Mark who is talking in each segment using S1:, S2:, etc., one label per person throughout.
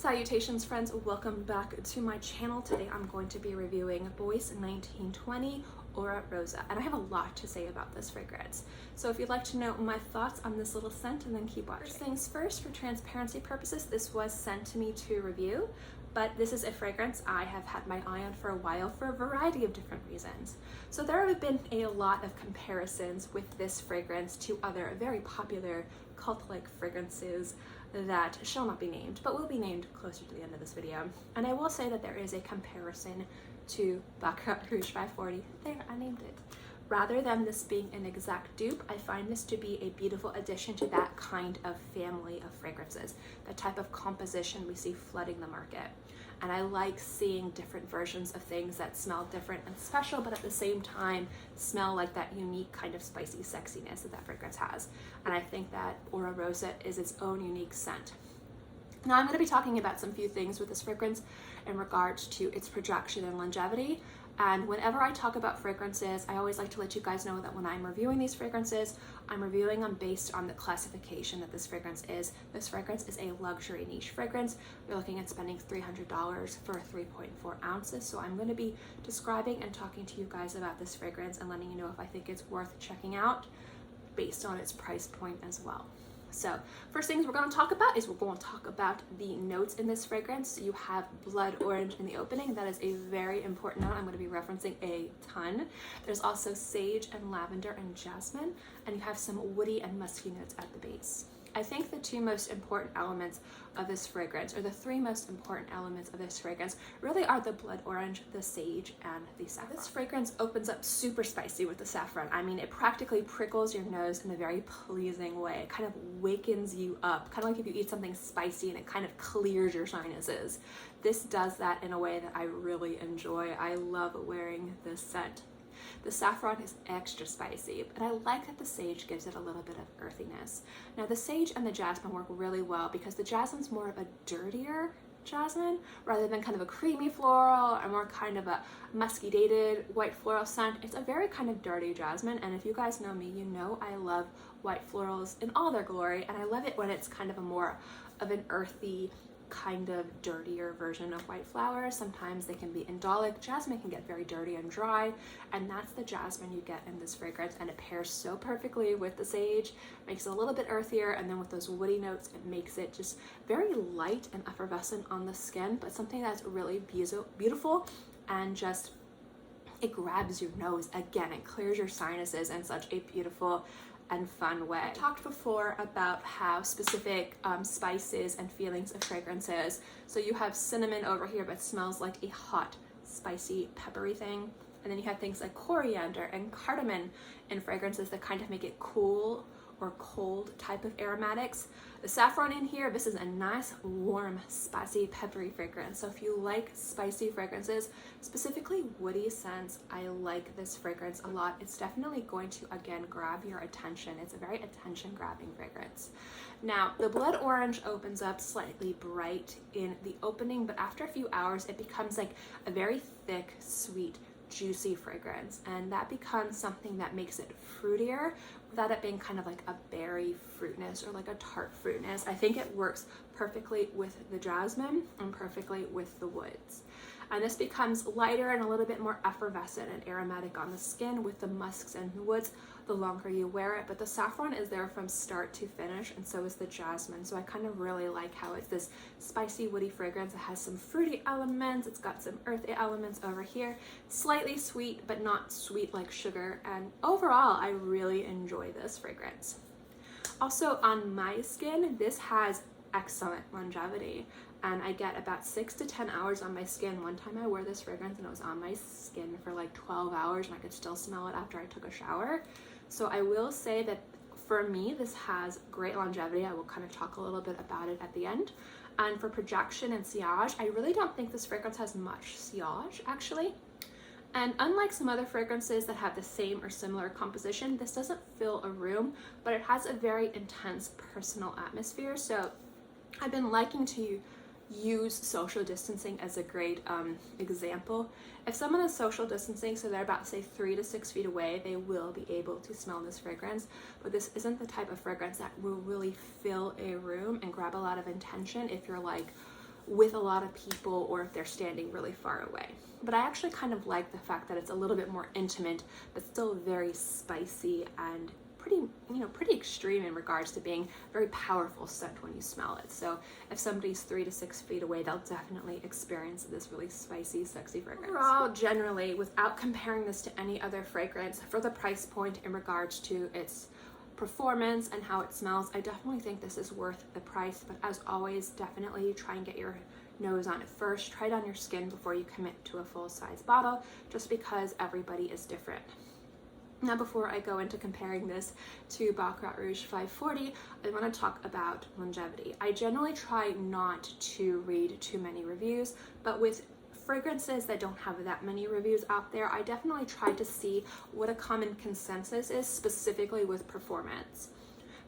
S1: Salutations friends, welcome back to my channel. Today I'm going to be reviewing Bois 1920 Oro Rosso, and I have a lot to say about this fragrance. So if you'd like to know my thoughts on this little scent, and then keep watching. First things first, for transparency purposes, this was sent to me to review, but this is a fragrance I have had my eye on for a while for a variety of different reasons. So there have been a lot of comparisons with this fragrance to other very popular cult-like fragrances that shall not be named, but will be named closer to the end of this video. And I will say that there is a comparison to Baccarat Rouge 540. There, I named it. Rather than this being an exact dupe, I find this to be a beautiful addition to that kind of family of fragrances, the type of composition we see flooding the market. And I like seeing different versions of things that smell different and special, but at the same time smell like that unique kind of spicy sexiness that fragrance has. And I think that Oro Rosso is its own unique scent. Now I'm going to be talking about some few things with this fragrance in regards to its projection and longevity. And whenever I talk about fragrances, I always like to let you guys know that when I'm reviewing these fragrances, I'm reviewing them based on the classification that this fragrance is. This fragrance is a luxury niche fragrance. You're looking at spending $300 for 3.4 ounces. So I'm going to be describing and talking to you guys about this fragrance and letting you know if I think it's worth checking out based on its price point as well. So first things we're going to talk about is we're going to talk about the notes in this fragrance. You have blood orange in the opening. That is a very important note I'm going to be referencing a ton. There's also sage and lavender and jasmine, and you have some woody and musky notes at the base. I think the two most important elements of this fragrance, or the three most important elements of this fragrance, really are the blood orange, the sage, and the saffron. This fragrance opens up super spicy with the saffron. I mean, it practically prickles your nose in a very pleasing way. It kind of wakens you up, kind of like if you eat something spicy and it kind of clears your sinuses. This does that in a way that I really enjoy. I love wearing this scent. The saffron is extra spicy, but I like that the sage gives it a little bit of earthiness. Now the sage and the jasmine work really well because the jasmine's more of a dirtier jasmine rather than kind of a creamy floral or more kind of a musky-dated white floral scent. It's a very kind of dirty jasmine, and if you guys know me, you know I love white florals in all their glory, and I love it when it's kind of a more of an earthy, kind of dirtier version of white flowers. Sometimes they can be indolic. Jasmine can get very dirty and dry, and that's the jasmine you get in this fragrance, and it pairs so perfectly with the sage, makes it a little bit earthier, and then with those woody notes it makes it just very light and effervescent on the skin, but something that's really beautiful and just it grabs your nose. Again, it clears your sinuses in such a beautiful and fun way. I talked before about how specific spices and feelings of fragrances. So you have cinnamon over here, but smells like a hot, spicy, peppery thing. And then you have things like coriander and cardamom in fragrances that kind of make it cool or cold type of aromatics. The saffron in here, this is a nice, warm, spicy, peppery fragrance. So if you like spicy fragrances, specifically woody scents, I like this fragrance a lot. It's definitely going to, again, grab your attention. It's a very attention-grabbing fragrance. Now, the blood orange opens up slightly bright in the opening, but after a few hours, it becomes like a very thick, sweet, juicy fragrance, and that becomes something that makes it fruitier without it being kind of like a berry fruitness or like a tart fruitness. I think it works perfectly with the jasmine and perfectly with the woods. And this becomes lighter and a little bit more effervescent and aromatic on the skin with the musks and the woods the longer you wear it. But the saffron is there from start to finish, and so is the jasmine. So I kind of really like how it's this spicy, woody fragrance. It has some fruity elements. It's got some earthy elements over here. Slightly sweet, but not sweet like sugar. And overall, I really enjoy this fragrance. Also on my skin, this has excellent longevity, and I get about 6 to 10 hours on my skin. One time I wore this fragrance and it was on my skin for like 12 hours and I could still smell it after I took a shower. So I will say that for me, this has great longevity. I will kind of talk a little bit about it at the end. And for projection and sillage, I really don't think this fragrance has much sillage actually. And unlike some other fragrances that have the same or similar composition, this doesn't fill a room, but it has a very intense personal atmosphere. So I've been liking to use social distancing as a great example. If someone is social distancing, so they're about, say, 3 to 6 feet away, they will be able to smell this fragrance, but this isn't the type of fragrance that will really fill a room and grab a lot of attention if you're like with a lot of people or if they're standing really far away. But I actually kind of like the fact that it's a little bit more intimate, but still very spicy and pretty extreme in regards to being a very powerful scent when you smell it. So if somebody's 3 to 6 feet away, they'll definitely experience this really spicy, sexy fragrance. Overall, generally, without comparing this to any other fragrance, for the price point in regards to its performance and how it smells, I definitely think this is worth the price. But as always, definitely try and get your nose on it first. Try it on your skin before you commit to a full-size bottle, just because everybody is different. Now, before I go into comparing this to Baccarat Rouge 540, I want to talk about longevity. I generally try not to read too many reviews, but with fragrances that don't have that many reviews out there, I definitely try to see what a common consensus is, specifically with performance.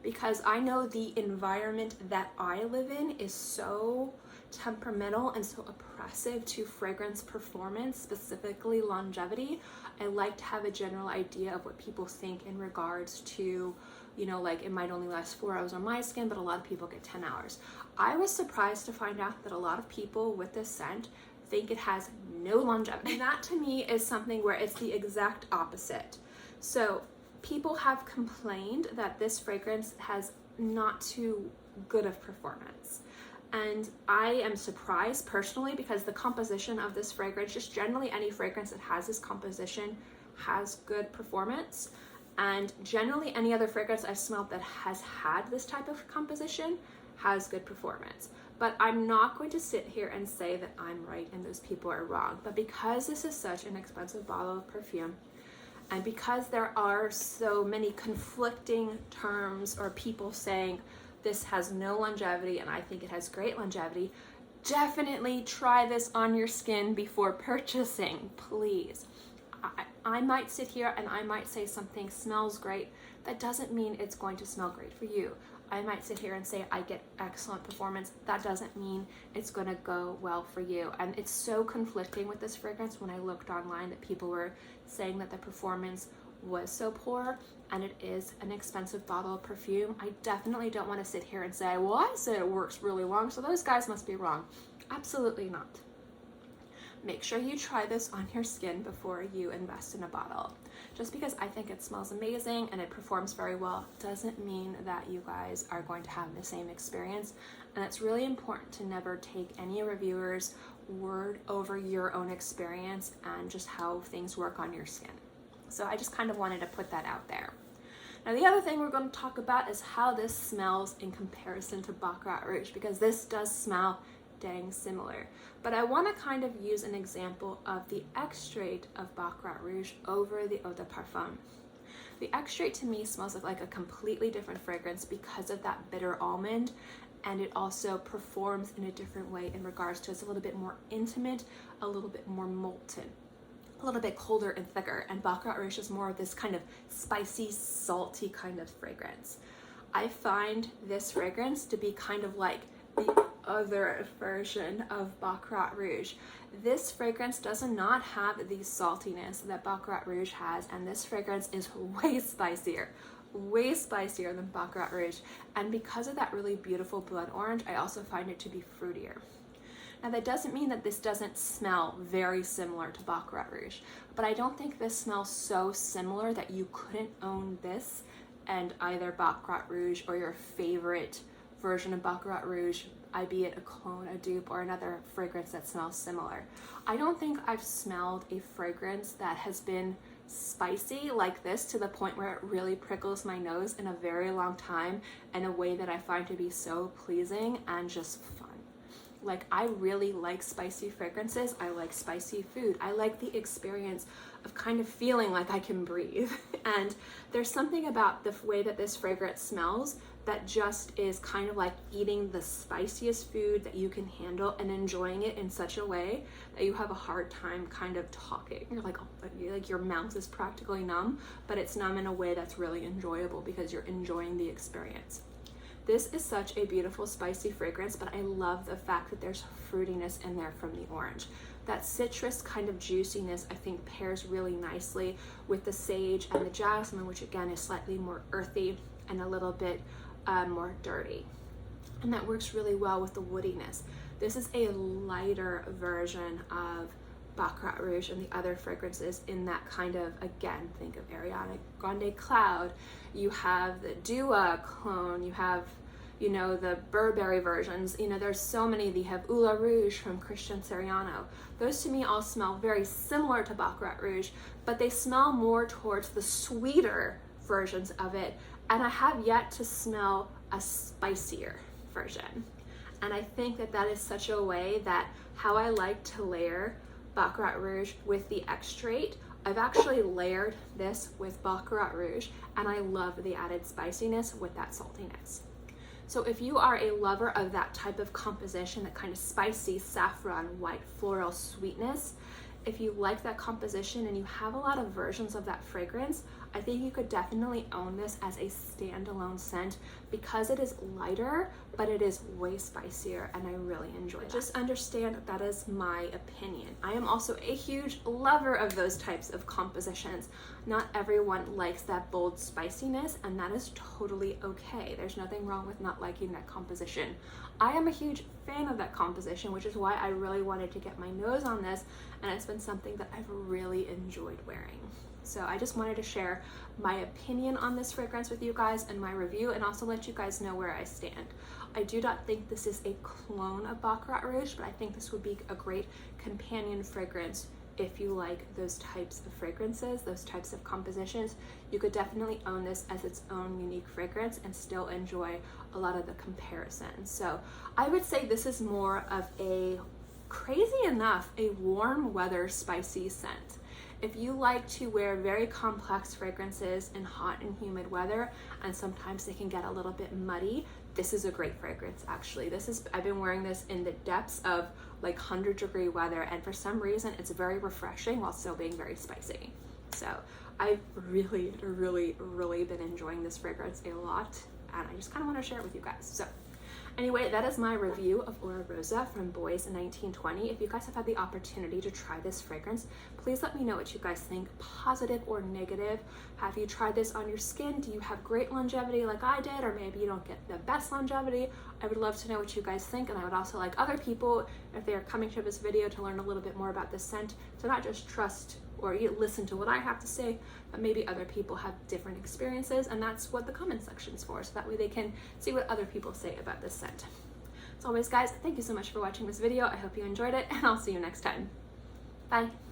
S1: Because I know the environment that I live in is so temperamental and so oppressive to fragrance performance, specifically longevity. I like to have a general idea of what people think in regards to, like it might only last 4 hours on my skin, but a lot of people get 10 hours. I was surprised to find out that a lot of people with this scent think it has no longevity. And that to me is something where it's the exact opposite. So people have complained that this fragrance has not too good of performance. And I am surprised personally, because the composition of this fragrance, just generally any fragrance that has this composition, has good performance. And generally any other fragrance I've smelled that has had this type of composition has good performance. But I'm not going to sit here and say that I'm right and those people are wrong. But because this is such an expensive bottle of perfume, and because there are so many conflicting terms or people saying this has no longevity and I think it has great longevity, definitely try this on your skin before purchasing, please. I might sit here and I might say something smells great. That doesn't mean it's going to smell great for you. I might sit here and say I get excellent performance. That doesn't mean it's going to go well for you. And it's so conflicting with this fragrance when I looked online that people were saying that the performance was so poor, and it is an expensive bottle of perfume. I definitely don't want to sit here and say, well, I said it works really long, so those guys must be wrong. Absolutely not. Make sure you try this on your skin before you invest in a bottle. Just because I think it smells amazing and it performs very well doesn't mean that you guys are going to have the same experience. And it's really important to never take any reviewer's word over your own experience and just how things work on your skin. So I just kind of wanted to put that out there. Now, the other thing we're going to talk about is how this smells in comparison to Baccarat Rouge, because this does smell dang similar. But I want to kind of use an example of the extrait of Baccarat Rouge over the eau de parfum. The extrait to me smells like a completely different fragrance because of that bitter almond, and it also performs in a different way in regards to it's a little bit more intimate, a little bit more molten, a little bit colder and thicker, and Baccarat Rouge is more of this kind of spicy, salty kind of fragrance. I find this fragrance to be kind of like the other version of Baccarat Rouge. This fragrance does not have the saltiness that Baccarat Rouge has, and this fragrance is way spicier than Baccarat Rouge. And because of that really beautiful blood orange, I also find it to be fruitier. Now, that doesn't mean that this doesn't smell very similar to Baccarat Rouge, but I don't think this smells so similar that you couldn't own this and either Baccarat Rouge or your favorite version of Baccarat Rouge, be it a clone, a dupe, or another fragrance that smells similar. I don't think I've smelled a fragrance that has been spicy like this to the point where it really prickles my nose in a very long time in a way that I find to be so pleasing and just fun. Like, I really like spicy fragrances. I like spicy food. I like the experience of kind of feeling like I can breathe. And there's something about the way that this fragrance smells that just is kind of like eating the spiciest food that you can handle and enjoying it in such a way that you have a hard time kind of talking. You're like, oh, like your mouth is practically numb, but it's numb in a way that's really enjoyable because you're enjoying the experience. This is such a beautiful spicy fragrance, but I love the fact that there's fruitiness in there from the orange. That citrus kind of juiciness I think pairs really nicely with the sage and the jasmine, which again is slightly more earthy and a little bit more dirty. And that works really well with the woodiness. This is a lighter version of Baccarat Rouge and the other fragrances in that kind of, again, think of Ariana Grande Cloud, you have the Dua clone, you have, you know, the Burberry versions, you know, there's so many. You have Oro Rouge from Christian Siriano. Those to me all smell very similar to Baccarat Rouge, but they smell more towards the sweeter versions of it, and I have yet to smell a spicier version. And I think that that is such a way that how I like to layer Baccarat Rouge with the extrait. I've actually layered this with Baccarat Rouge, and I love the added spiciness with that saltiness. So if you are a lover of that type of composition, that kind of spicy saffron, white floral sweetness, if you like that composition and you have a lot of versions of that fragrance, I think you could definitely own this as a standalone scent because it is lighter, but it is way spicier, and I really enjoy it. Just understand that is my opinion. I am also a huge lover of those types of compositions. Not everyone likes that bold spiciness, and that is totally okay. There's nothing wrong with not liking that composition. I am a huge fan of that composition, which is why I really wanted to get my nose on this, and it's been something that I've really enjoyed wearing. So I just wanted to share my opinion on this fragrance with you guys and my review, and also let you guys know where I stand. I do not think this is a clone of Baccarat Rouge, but I think this would be a great companion fragrance if you like those types of fragrances, those types of compositions. You could definitely own this as its own unique fragrance and still enjoy a lot of the comparisons. So I would say this is more of a, crazy enough, a warm weather spicy scent. If you like to wear very complex fragrances in hot and humid weather, and sometimes they can get a little bit muddy, this is a great fragrance actually. I've been wearing this in the depths of like 100-degree weather, and for some reason it's very refreshing while still being very spicy. So I've really been enjoying this fragrance a lot, and I just kind of want to share it with you guys. So anyway, that is my review of Oro Rosso from Bois 1920. If you guys have had the opportunity to try this fragrance, please let me know what you guys think, positive or negative. Have you tried this on your skin? Do you have great longevity like I did, or maybe you don't get the best longevity? I would love to know what you guys think, and I would also like other people, if they are coming to this video to learn a little bit more about this scent, to not just trust or you listen to what I have to say, but maybe other people have different experiences, and that's what the comment section's for, so that way they can see what other people say about this scent. As always, guys, thank you so much for watching this video. I hope you enjoyed it, and I'll see you next time. Bye.